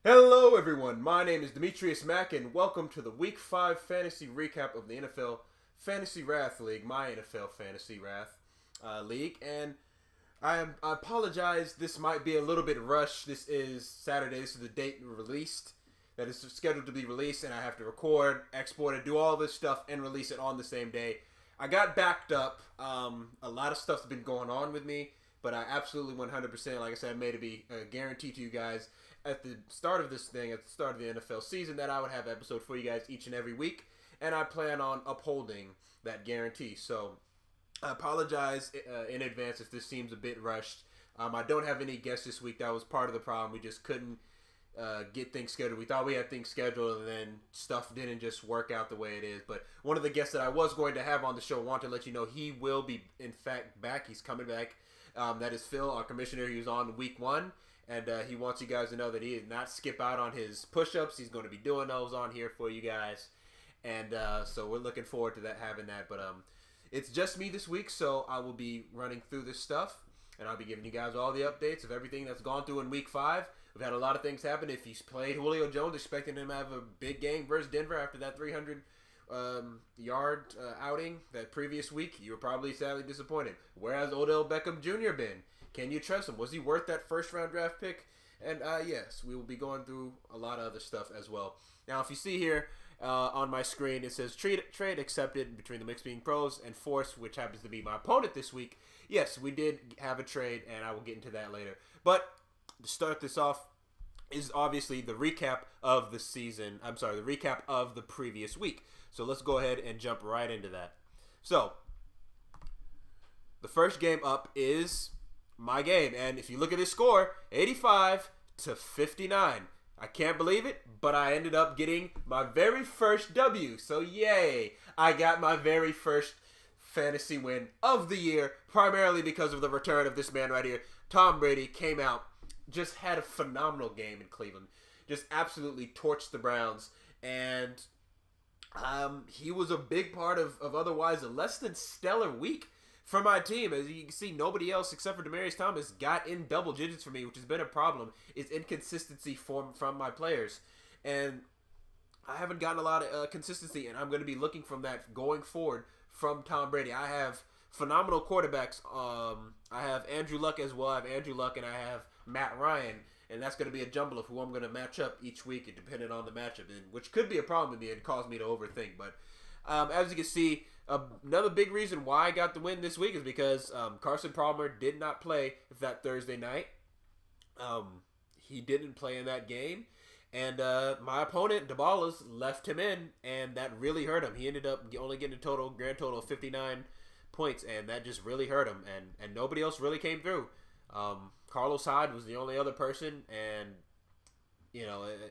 Hello everyone, my name is Demetrius Mack and welcome to the Week 5 Fantasy Recap of the NFL Fantasy Wrath League, my NFL Fantasy Wrath League. And I apologize, this might be a little bit rushed. This is Saturday, this is the date released, that is scheduled to be released, and I have to record, export it, do all this stuff, and release it on the same day. I got backed up. A lot of stuff's been going on with me, but I absolutely 100%, like I said, made it be a guarantee to you guys at the start of this thing, at the start of the NFL season, that I would have an episode for you guys each and every week, and I plan on upholding that guarantee. So I apologize in advance if this seems a bit rushed. I don't have any guests this week. That was part of the problem. We just couldn't get things scheduled. We thought we had things scheduled, and then stuff didn't just work out the way it is. But one of the guests that I was going to have on the show, want to let you know he will be, in fact, back. He's coming back. That is Phil, our commissioner. He was on week 1. And he wants you guys to know that he did not skip out on his push-ups. He's going to be doing those on here for you guys. And so we're looking forward to having that. But it's just me this week, so I will be running through this stuff. And I'll be giving you guys all the updates of everything that's gone through in Week 5. We've had a lot of things happen. If he's played Julio Jones, expecting him to have a big game versus Denver after that 300-yard outing that previous week, you were probably sadly disappointed. Where has Odell Beckham Jr. been? Can you trust him? Was he worth that first-round draft pick? And yes, we will be going through a lot of other stuff as well. Now, if you see here on my screen, it says trade accepted between the Mixed Bean Pros and Force, which happens to be my opponent this week. Yes, we did have a trade, and I will get into that later. But to start this off is obviously the recap of the season. I'm sorry, the recap of the previous week. So let's go ahead and jump right into that. So the first game up is my game, and if you look at this score, 85-59. I can't believe it, but I ended up getting my very first W. So yay, I got my very first fantasy win of the year, primarily because of the return of this man right here. Tom Brady came out, just had a phenomenal game in Cleveland, just absolutely torched the Browns, and he was a big part of otherwise a less than stellar week for my team. As you can see, nobody else except for Demaryius Thomas got in double digits for me, which has been a problem. It's inconsistency from my players. And I haven't gotten a lot of consistency, and I'm going to be looking from that going forward from Tom Brady. I have phenomenal quarterbacks. I have Andrew Luck as well. I have Andrew Luck, and I have Matt Ryan. And that's going to be a jumble of who I'm going to match up each week, depending on the matchup, which could be a problem to me and cause me to overthink. But as you can see, another big reason why I got the win this week is because Carson Palmer did not play that Thursday night. He didn't play in that game. And my opponent, DeBallas, left him in, and that really hurt him. He ended up only getting a grand total of 59 points, and that just really hurt him. And nobody else really came through. Carlos Hyde was the only other person, and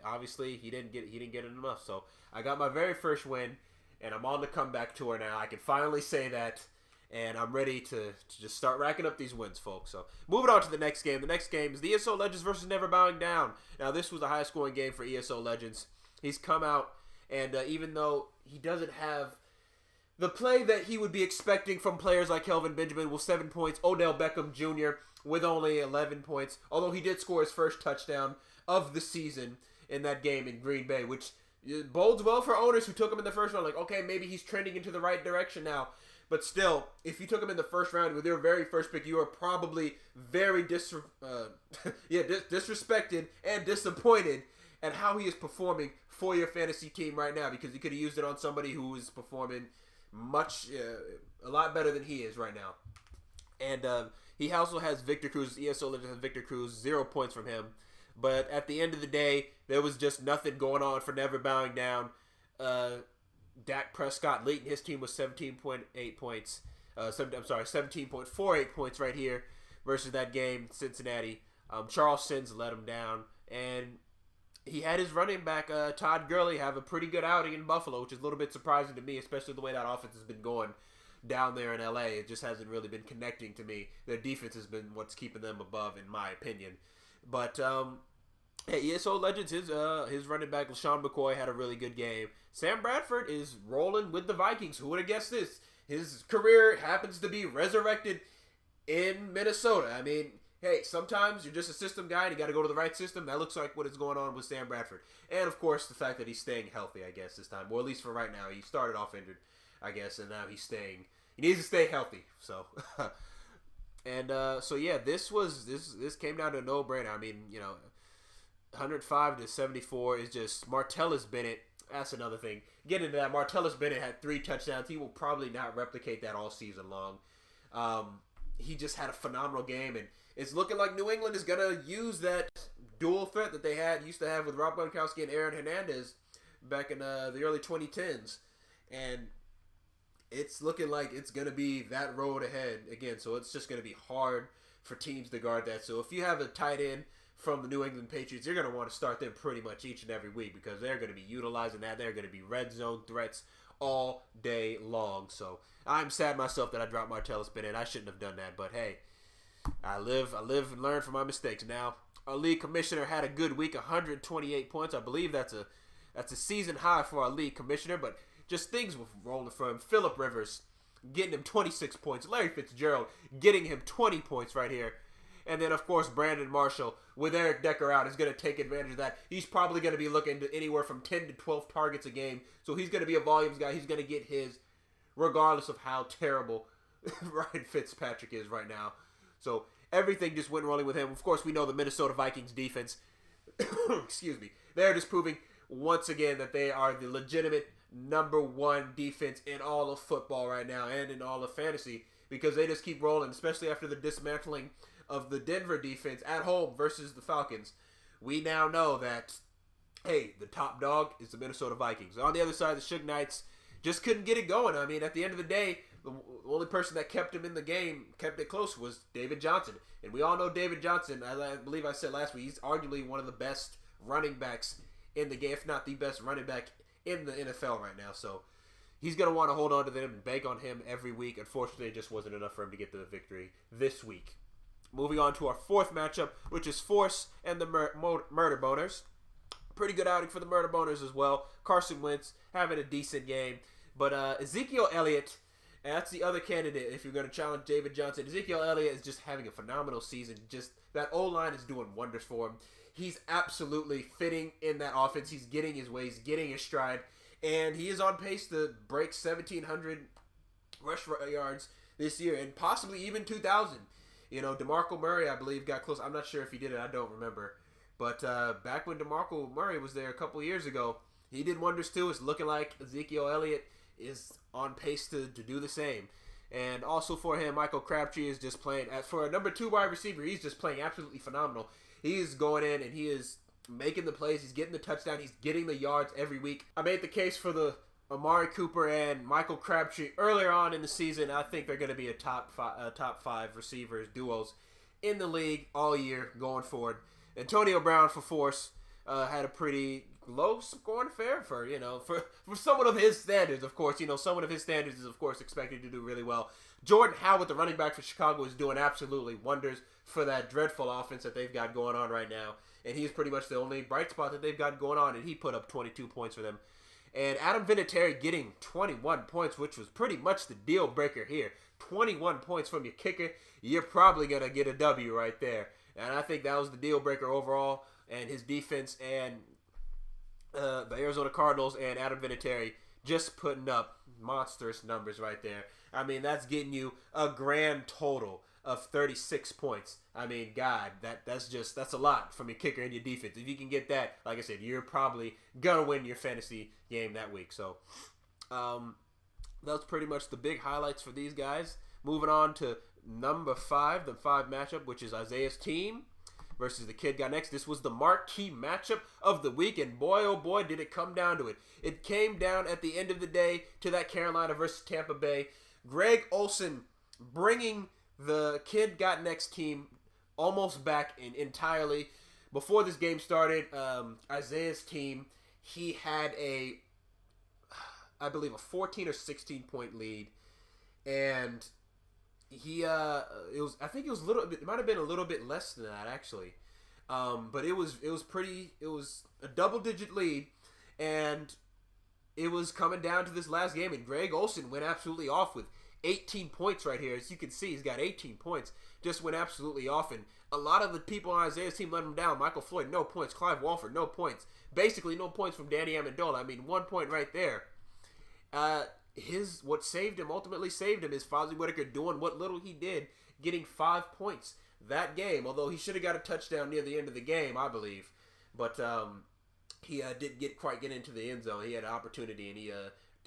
obviously he didn't get it enough. So I got my very first win. And I'm on the comeback tour now. I can finally say that. And I'm ready to just start racking up these wins, folks. So moving on to the next game. The next game is the ESO Legends versus Never Bowing Down. Now, this was a high-scoring game for ESO Legends. He's come out, and even though he doesn't have the play that he would be expecting from players like Kelvin Benjamin with 7 points, Odell Beckham Jr. with only 11 points, although he did score his first touchdown of the season in that game in Green Bay, which it bodes well for owners who took him in the first round. Like, okay, maybe he's trending into the right direction now. But still, if you took him in the first round with your very first pick, you are probably very disrespected and disappointed at how he is performing for your fantasy team right now, because you could have used it on somebody who is performing a lot better than he is right now. And he also has Victor Cruz. ESO Legends has Victor Cruz, 0 points from him. But at the end of the day, there was just nothing going on for Never Bowing Down. Dak Prescott leading his team with 17.8 points. 17.48 points right here versus that game, Cincinnati. Charles Sims let him down. And he had his running back, Todd Gurley, have a pretty good outing in Buffalo, which is a little bit surprising to me, especially the way that offense has been going down there in LA. It just hasn't really been connecting to me. Their defense has been what's keeping them above, in my opinion. But hey, ESO Legends, his running back, LaShawn McCoy, had a really good game. Sam Bradford is rolling with the Vikings. Who would have guessed this? His career happens to be resurrected in Minnesota. I mean, hey, sometimes you're just a system guy and you got to go to the right system. That looks like what is going on with Sam Bradford. And, of course, the fact that he's staying healthy, I guess, this time. Well, at least for right now. He started off injured, I guess, and now he's staying. He needs to stay healthy. So, yeah, this came down to a no-brainer. I mean, 105 to 74 is just Martellus Bennett. That's another thing. Get into that. Martellus Bennett had 3 touchdowns. He will probably not replicate that all season long. He just had a phenomenal game, and it's looking like New England is going to use that dual threat that they used to have with Rob Gronkowski and Aaron Hernandez back in the early 2010s. And it's looking like it's going to be that road ahead again. So it's just going to be hard for teams to guard that. So if you have a tight end from the New England Patriots, you're going to want to start them pretty much each and every week because they're going to be utilizing that. They're going to be red zone threats all day long. So I'm sad myself that I dropped Martellus Bennett. I shouldn't have done that. But hey, I live and learn from my mistakes. Now, our league commissioner had a good week, 128 points. I believe that's a season high for our league commissioner, but just things were rolling for him. Phillip Rivers getting him 26 points. Larry Fitzgerald getting him 20 points right here. And then, of course, Brandon Marshall, with Eric Decker out, is going to take advantage of that. He's probably going to be looking to anywhere from 10 to 12 targets a game. So he's going to be a volumes guy. He's going to get his, regardless of how terrible Ryan Fitzpatrick is right now. So everything just went rolling with him. Of course, we know the Minnesota Vikings defense, excuse me, they're just proving once again that they are the legitimate number 1 defense in all of football right now and in all of fantasy because they just keep rolling, especially after the dismantling of the Denver defense at home versus the Falcons. We now know that, hey, the top dog is the Minnesota Vikings. On the other side, the Suge Knights just couldn't get it going. I mean, at the end of the day, the only person that kept him in the game, kept it close, was David Johnson. And we all know David Johnson, as I believe I said last week, he's arguably one of the best running backs in the game, if not the best running back in the NFL right now. So he's going to want to hold on to them and bank on him every week. Unfortunately, it just wasn't enough for him to get the victory this week. Moving on to our 4th matchup, which is Force and the Murder Boners. Pretty good outing for the Murder Boners as well. Carson Wentz having a decent game. But Ezekiel Elliott, and that's the other candidate if you're going to challenge David Johnson. Ezekiel Elliott is just having a phenomenal season. Just that O-line is doing wonders for him. He's absolutely fitting in that offense. He's getting his way. He's getting his stride. And he is on pace to break 1,700 rush yards this year and possibly even 2,000. DeMarco Murray, I believe, got close. I'm not sure if he did it. I don't remember. But back when DeMarco Murray was there a couple years ago, he did wonders too. It's looking like Ezekiel Elliott is on pace to do the same. And also for him, Michael Crabtree is just playing. For a number 2 wide receiver, he's just playing absolutely phenomenal. He is going in and he is making the plays. He's getting the touchdown. He's getting the yards every week. I made the case for the Amari Cooper and Michael Crabtree earlier on in the season. I think they're going to be a top 5 receivers duos in the league all year going forward. Antonio Brown for Force had a pretty low scoring affair for someone of his standards. Of course, someone of his standards is of course expected to do really well. Jordan Howard, the running back for Chicago, is doing absolutely wonders for that dreadful offense that they've got going on right now. And he's pretty much the only bright spot that they've got going on, and he put up 22 points for them. And Adam Vinatieri getting 21 points, which was pretty much the deal breaker here. 21 points from your kicker, you're probably going to get a W right there. And I think that was the deal breaker overall. And his defense and the Arizona Cardinals and Adam Vinatieri just putting up monstrous numbers right there. I mean, that's getting you a grand total of 36 points. I mean, God, that's a lot from your kicker and your defense. If you can get that, like I said, you're probably gonna win your fantasy game that week. So, that's pretty much the big highlights for these guys. Moving on to number 5, the 5 matchup, which is Isaiah's team versus the kid guy next. This was the marquee matchup of the week, and boy, oh boy, did it come down to it. It came down at the end of the day to that Carolina versus Tampa Bay. Greg Olsen bringing the kid got next team almost back entirely. Before this game started, Isaiah's team, he had I believe a 14 or 16 point lead, and he I think it was a little bit, it might have been a little bit less than that actually, but it was a double digit lead, and it was coming down to this last game, and Greg Olsen went absolutely off with 18 points right here. As you can see, he's got 18 points. Just went absolutely off. And a lot of the people on Isaiah's team let him down. Michael Floyd, no points. Clive Walford, no points. Basically, no points from Danny Amendola. I mean, 1 point right there. What saved him, ultimately saved him, is Fozzie Whitaker doing what little he did, getting 5 points that game. Although he should have got a touchdown near the end of the game, I believe. But he didn't quite get into the end zone. He had an opportunity, and he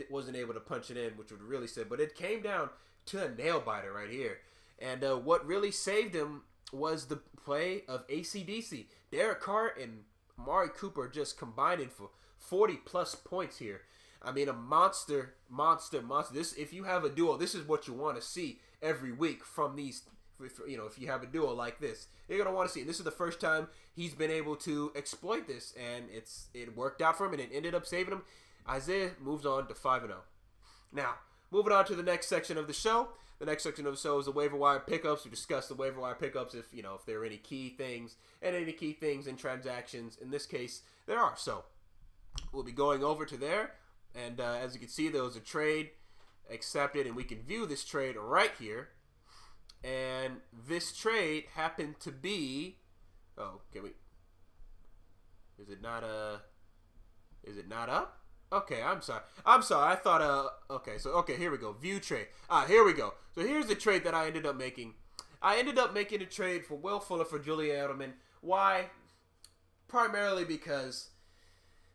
wasn't able to punch it in, which would really say. But it came down to a nail biter right here. And what really saved him was the play of AC/DC. Derek Carr and Amari Cooper just combining for 40-plus points here. I mean, a monster. If you have a duo, this is what you want to see every week from these. If you have a duo like this, you're gonna want to see it. This is the first time he's been able to exploit this, and it worked out for him, and it ended up saving him. Isaiah moves on to 5-0. Now, moving on to the next section of the show. The next section of the show is the waiver wire pickups. We discuss the waiver wire pickups if there are any key things in transactions. In this case, there are. So we'll be going over to there, and as you can see, there was a trade accepted, and we can view this trade right here. And this trade happened to be. Is it not up? Okay, I'm sorry. I thought here we go. View trade. Here we go. So here's the trade that I ended up making. I ended up making a trade for Will Fuller for Julian Edelman. Why? Primarily because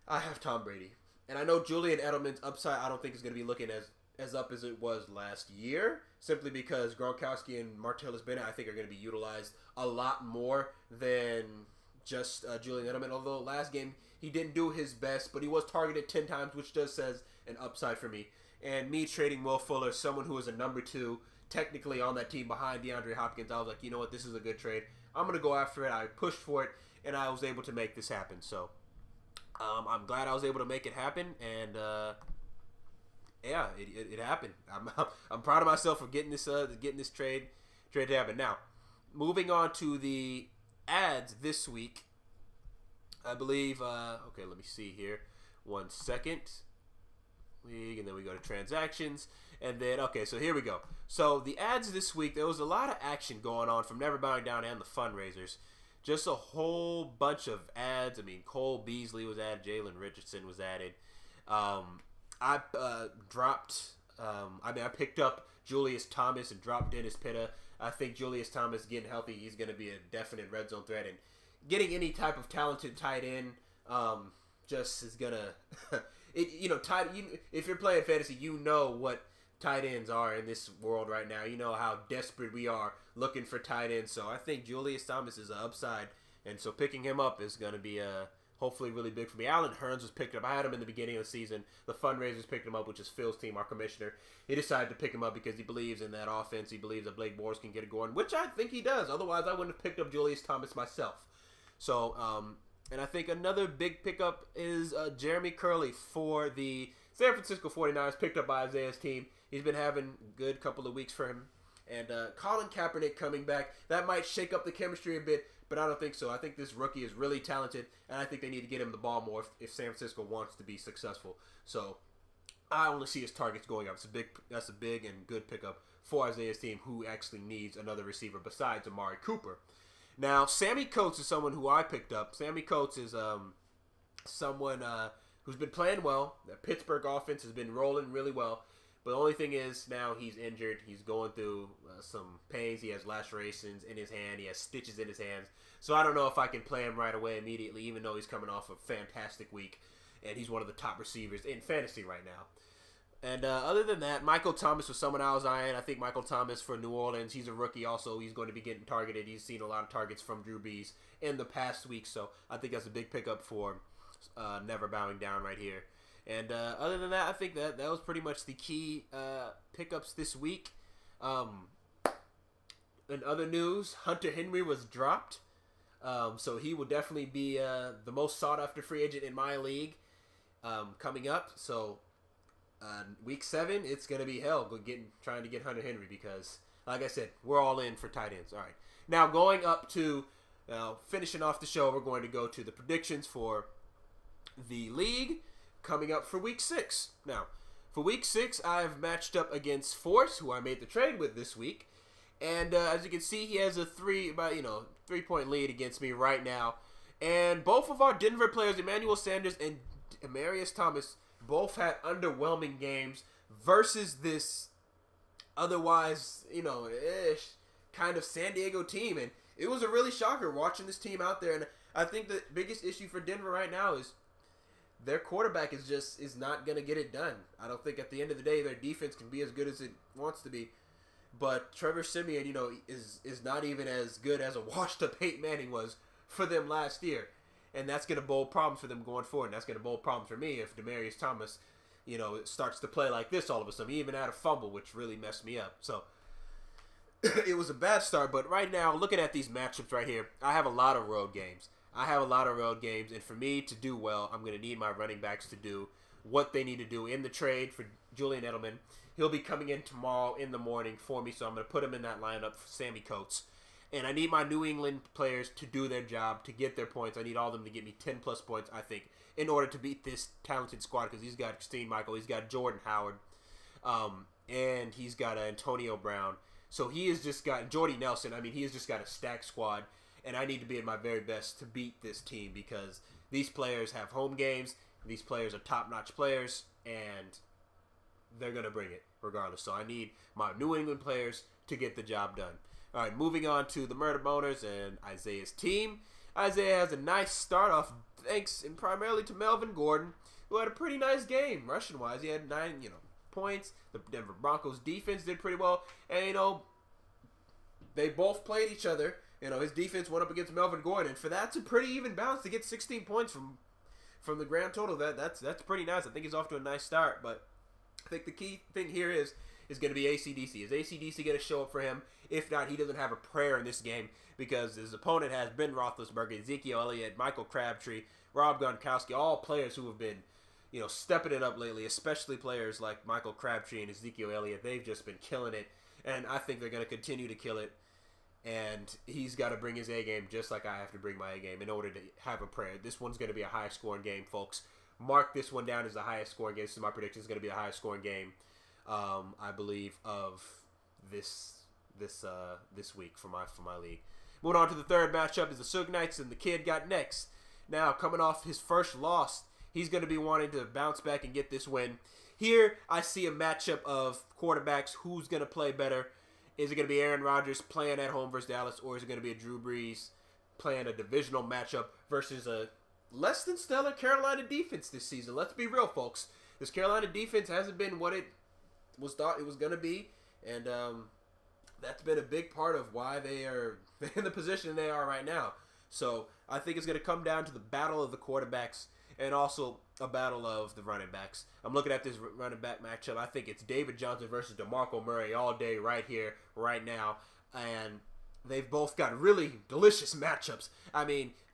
I have Tom Brady. And I know Julian Edelman's upside I don't think is going to be looking as up as it was last year, simply because Gronkowski and Martellus Bennett I think are going to be utilized a lot more than just Julian Edelman. Although last game he didn't do his best, but he was targeted 10 times, which does says an upside for me. And me trading Will Fuller, someone who is a number 2, technically on that team behind DeAndre Hopkins, I was like, you know what, this is a good trade. I'm going to go after it. I pushed for it, and I was able to make this happen. So I'm glad I was able to make it happen, and yeah, it happened. I'm proud of myself for getting this trade to happen. Now, moving on to the ads this week. I believe, okay, let me see here. 1 second. League, and then we go to transactions. And then, okay, so here we go. So the ads this week, there was a lot of action going on from Never Bowing Down and the fundraisers. Just a whole bunch of ads. I mean, Cole Beasley was added. Jalen Richardson was added. I picked up Julius Thomas and dropped Dennis Pitta. I think Julius Thomas getting healthy, he's going to be a definite red zone threat. And getting any type of talented tight end just is going to... if you're playing fantasy, you know what tight ends are in this world right now. You know how desperate we are looking for tight ends. So I think Julius Thomas is an upside. And so picking him up is going to be hopefully really big for me. Alan Hearns was picked up. I had him in the beginning of the season. The fundraisers picked him up, which is Phil's team, our commissioner. He decided to pick him up because he believes in that offense. He believes that Blake Bortles can get it going, which I think he does. Otherwise, I wouldn't have picked up Julius Thomas myself. So, and I think another big pickup is Jeremy Curley for the San Francisco 49ers, picked up by Isaiah's team. He's been having a good couple of weeks for him. And Colin Kaepernick coming back, that might shake up the chemistry a bit, but I don't think so. I think this rookie is really talented, and I think they need to get him the ball more if San Francisco wants to be successful. So I only see his targets going up. That's a big and good pickup for Isaiah's team, who actually needs another receiver besides Amari Cooper. Now, Sammy Coates is someone who I picked up. Sammy Coates is someone who's been playing well. The Pittsburgh offense has been rolling really well. But the only thing is now he's injured. He's going through some pains. He has lacerations in his hand. He has stitches in his hands. So I don't know if I can play him right away immediately, even though he's coming off a fantastic week. And he's one of the top receivers in fantasy right now. And other than that, Michael Thomas was someone I was eyeing. I think Michael Thomas for New Orleans, he's a rookie also. He's going to be getting targeted. He's seen a lot of targets from Drew Brees in the past week. So I think that's a big pickup for Never Bowing Down right here. And other than that, I think that was pretty much the key pickups this week. In other news, Hunter Henry was dropped. So he will definitely be the most sought-after free agent in my league coming up. So week 7, it's going to be hell trying to get Hunter Henry because, like I said, we're all in for tight ends. All right. Now, going up to finishing off the show, we're going to go to the predictions for the league coming up for week 6. Now, For week 6, I've matched up against Force, who I made the trade with this week. And as you can see, he has a 3-point lead against me right now. And both of our Denver players, Emmanuel Sanders and Demaryius Thomas, both had underwhelming games versus this otherwise, kind of San Diego team. And it was a really shocker watching this team out there. And I think the biggest issue for Denver right now is their quarterback is not going to get it done. I don't think at the end of the day their defense can be as good as it wants to be. But Trevor Siemian, is not even as good as a washed-up Peyton Manning was for them last year. And that's going to bowl problems for them going forward. And that's going to bowl problems for me if Demaryius Thomas, starts to play like this all of a sudden. He even had a fumble, which really messed me up. So it was a bad start. But right now, looking at these matchups right here, I have a lot of road games. And for me to do well, I'm going to need my running backs to do what they need to do in the trade for Julian Edelman. He'll be coming in tomorrow in the morning for me, so I'm going to put him in that lineup for Sammy Coates. And I need my New England players to do their job, to get their points. I need all of them to get me 10-plus points, I think, in order to beat this talented squad, because he's got Christine Michael, he's got Jordan Howard, and he's got Antonio Brown. So he has just got Jordy Nelson. He has just got a stacked squad, and I need to be at my very best to beat this team, because these players have home games, these players are top-notch players, and they're going to bring it regardless. So I need my New England players to get the job done. All right, moving on to the Murder Boners and Isaiah's team. Isaiah has a nice start off thanks and primarily to Melvin Gordon, who had a pretty nice game rushing-wise. He had 9 points. The Denver Broncos defense did pretty well. And, they both played each other. His defense went up against Melvin Gordon. And for that to pretty even balance to get 16 points from the grand total, that's pretty nice. I think he's off to a nice start, but I think the key thing here is going to be AC/DC. Is AC/DC going to show up for him? If not, he doesn't have a prayer in this game, because his opponent has Ben Roethlisberger, Ezekiel Elliott, Michael Crabtree, Rob Gronkowski, all players who have been, stepping it up lately, especially players like Michael Crabtree and Ezekiel Elliott. They've just been killing it, and I think they're going to continue to kill it. And he's got to bring his A game just like I have to bring my A game in order to have a prayer. This one's going to be a high-scoring game, folks. Mark this one down as the highest scoring game. This is my prediction. It's going to be the highest scoring game, I believe, of this week for my league. Moving on to the third matchup is the Suge Knights and the Kid Got Next. Now, coming off his first loss, he's going to be wanting to bounce back and get this win. Here, I see a matchup of quarterbacks. Who's going to play better? Is it going to be Aaron Rodgers playing at home versus Dallas, or is it going to be a Drew Brees playing a divisional matchup versus a less than stellar Carolina defense this season? Let's be real, folks. This Carolina defense hasn't been what it was thought it was going to be, and that's been a big part of why they are in the position they are right now. So I think it's going to come down to the battle of the quarterbacks and also a battle of the running backs. I'm looking at this running back matchup. I think it's David Johnson versus DeMarco Murray all day right here, right now. And they've both got really delicious matchups.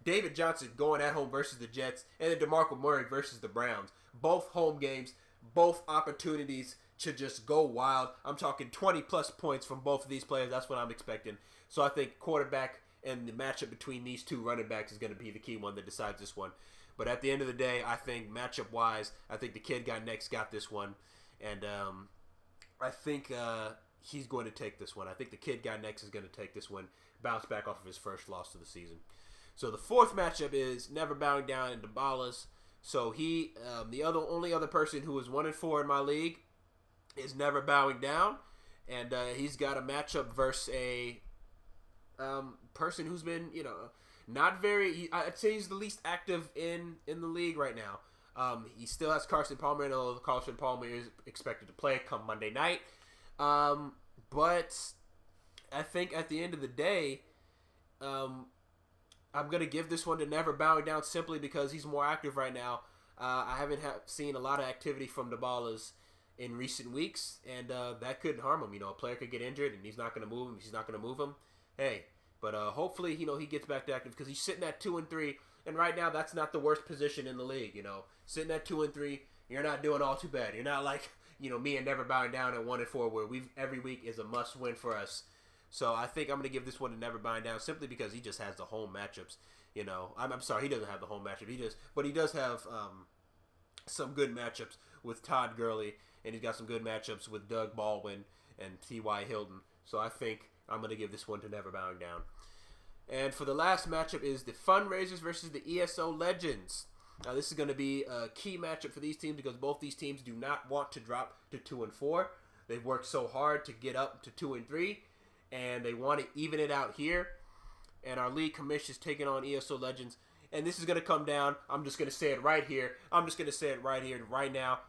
David Johnson going at home versus the Jets, and then DeMarco Murray versus the Browns. Both home games, both opportunities to just go wild. I'm talking 20-plus points from both of these players. That's what I'm expecting. So I think quarterback and the matchup between these two running backs is going to be the key one that decides this one. But at the end of the day, I think matchup-wise, I think the Kid Got Next got this one. And I think he's going to take this one. I think the Kid Got Next is going to take this one, bounce back off of his first loss of the season. So the fourth matchup is Never Bowing Down in Dabalas. So he, only other person who is 1-4 in my league is Never Bowing Down. And he's got a matchup versus a person who's been, not very. I'd say he's the least active in the league right now. He still has Carson Palmer, and although Carson Palmer is expected to play come Monday night. But I think at the end of the day, I'm going to give this one to Never Bowing Down simply because he's more active right now. I haven't seen a lot of activity from Dabalas in recent weeks, and that could harm him. A player could get injured, and he's not going to move him. He's not going to move him. Hey. But hopefully, he gets back to active because he's sitting at 2-3, and right now that's not the worst position in the league. Sitting at 2-3, you're not doing all too bad. You're not like me and Never Bowing Down at 1-4, where every week is a must win for us. So I think I'm going to give this one to Never Bowing Down simply because he just has the home matchups. I'm sorry, he doesn't have the home matchup. He does have some good matchups with Todd Gurley, and he's got some good matchups with Doug Baldwin and T.Y. Hilton. So I think I'm going to give this one to Never Bowing Down. And for the last matchup is the Fundraisers versus the ESO Legends. Now this is going to be a key matchup for these teams because both these teams do not want to drop to 2-4. They've worked so hard to get up to 2-3, and they want to even it out here. And our league commission is taking on ESO Legends. And this is going to come down, I'm just going to say it right here. I'm just going to say it right here, right now.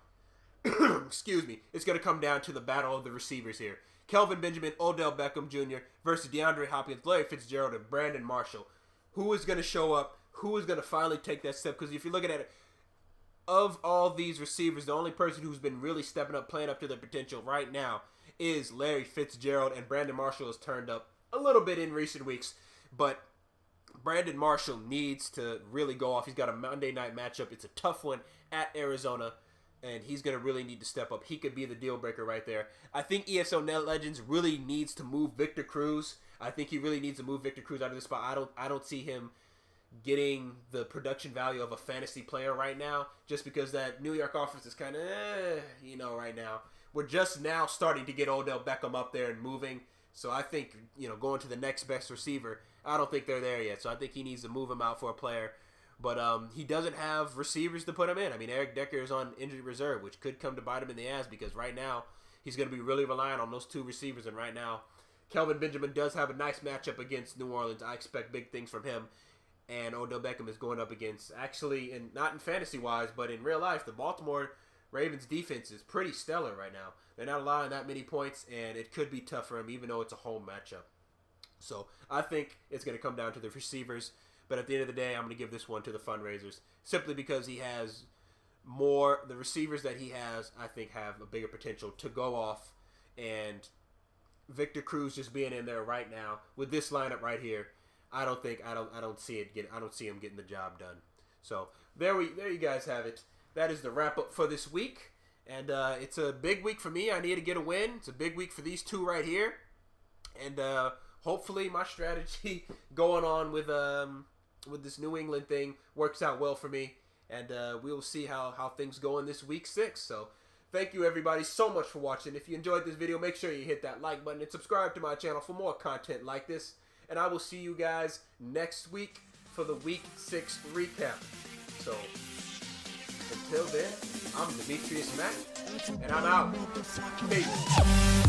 Excuse me. It's going to come down to the battle of the receivers here. Kelvin Benjamin, Odell Beckham Jr. versus DeAndre Hopkins, Larry Fitzgerald, and Brandon Marshall. Who is going to show up? Who is going to finally take that step? Because if you're looking at it, of all these receivers, the only person who's been really stepping up, playing up to their potential right now is Larry Fitzgerald, and Brandon Marshall has turned up a little bit in recent weeks. But Brandon Marshall needs to really go off. He's got a Monday night matchup. It's a tough one at Arizona, and he's going to really need to step up. He could be the deal breaker right there. I think ESO Legends really needs to move Victor Cruz. I think he really needs to move Victor Cruz out of this spot. I don't see him getting the production value of a fantasy player right now, just because that New York offense is kind of, right now. We're just now starting to get Odell Beckham up there and moving. So I think, going to the next best receiver, I don't think they're there yet. So I think he needs to move him out for a player. But he doesn't have receivers to put him in. I mean, Eric Decker is on injured reserve, which could come to bite him in the ass because right now he's going to be really relying on those two receivers. And right now, Kelvin Benjamin does have a nice matchup against New Orleans. I expect big things from him. And Odell Beckham is going up against, actually, not in fantasy-wise, but in real life, the Baltimore Ravens defense is pretty stellar right now. They're not allowing that many points, and it could be tough for him, even though it's a home matchup. So I think it's going to come down to the receivers. But at the end of the day, I'm going to give this one to the Fundraisers, simply because he has more. The receivers that he has, I think, have a bigger potential to go off. And Victor Cruz just being in there right now with this lineup right here, I don't see him getting the job done. So there you guys have it. That is the wrap up for this week, and it's a big week for me. I need to get a win. It's a big week for these two right here, and hopefully my strategy going on with this New England thing works out well for me, and we will see how things go in this week 6. So thank you everybody so much for watching. If you enjoyed this video, make sure you hit that like button and subscribe to my channel for more content like this. And I will see you guys next week for the Week 6 recap. So, until then, I'm Demetrius Mack, and I'm out. Peace.